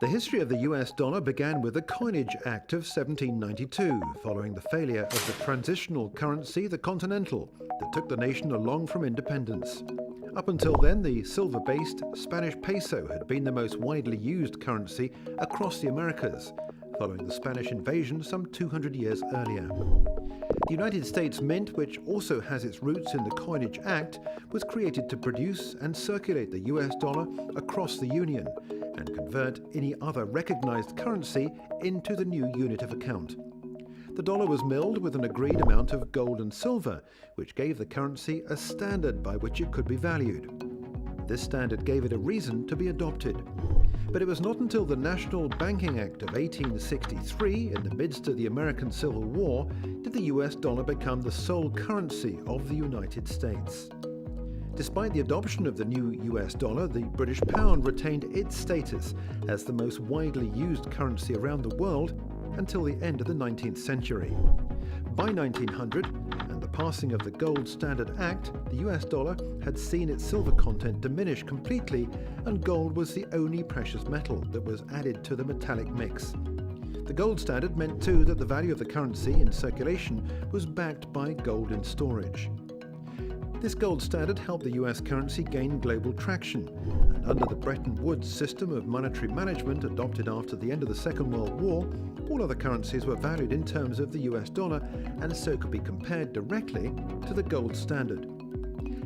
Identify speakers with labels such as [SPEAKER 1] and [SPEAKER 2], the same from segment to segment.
[SPEAKER 1] The history of the US dollar began with the Coinage Act of 1792, following the failure of the transitional currency, the Continental, that took the nation along from independence. Up until then, the silver-based Spanish peso had been the most widely used currency across the Americas, following the Spanish invasion some 200 years earlier. The United States Mint, which also has its roots in the Coinage Act, was created to produce and circulate the US dollar across the Union and convert any other recognized currency into the new unit of account. The dollar was milled with an agreed amount of gold and silver, which gave the currency a standard by which it could be valued. This standard gave it a reason to be adopted. But it was not until the National Banking Act of 1863, in the midst of the American Civil War, did the US dollar become the sole currency of the United States. Despite the adoption of the new US dollar, the British pound retained its status as the most widely used currency around the world until the end of the 19th century. By 1900, and the passing of the Gold Standard Act, the US dollar had seen its silver content diminish completely, and gold was the only precious metal that was added to the metallic mix. The gold standard meant too that the value of the currency in circulation was backed by gold in storage. This gold standard helped the US currency gain global traction, and under the Bretton Woods system of monetary management adopted after the end of the Second World War, all other currencies were valued in terms of the US dollar and so could be compared directly to the gold standard.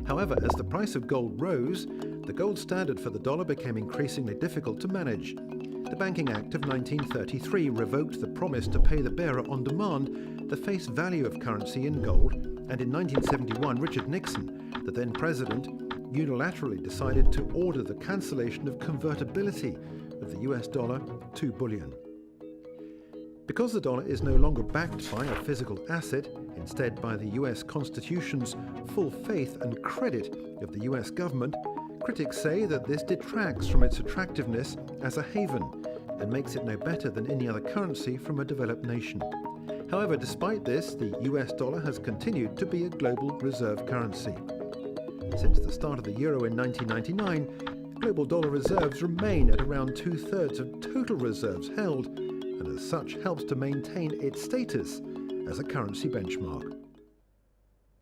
[SPEAKER 1] However, as the price of gold rose, the gold standard for the dollar became increasingly difficult to manage. The Banking Act of 1933 revoked the promise to pay the bearer on demand the face value of currency in gold, and in 1971 Richard Nixon, the then president, unilaterally decided to order the cancellation of convertibility of the US dollar to bullion. Because the dollar is no longer backed by a physical asset, instead by the US Constitution's full faith and credit of the US government, critics say that this detracts from its attractiveness as a haven and makes it no better than any other currency from a developed nation. However, despite this, the US dollar has continued to be a global reserve currency. Since the start of the euro in 1999, global dollar reserves remain at around 2/3 of total reserves held, and as such helps to maintain its status as a currency benchmark.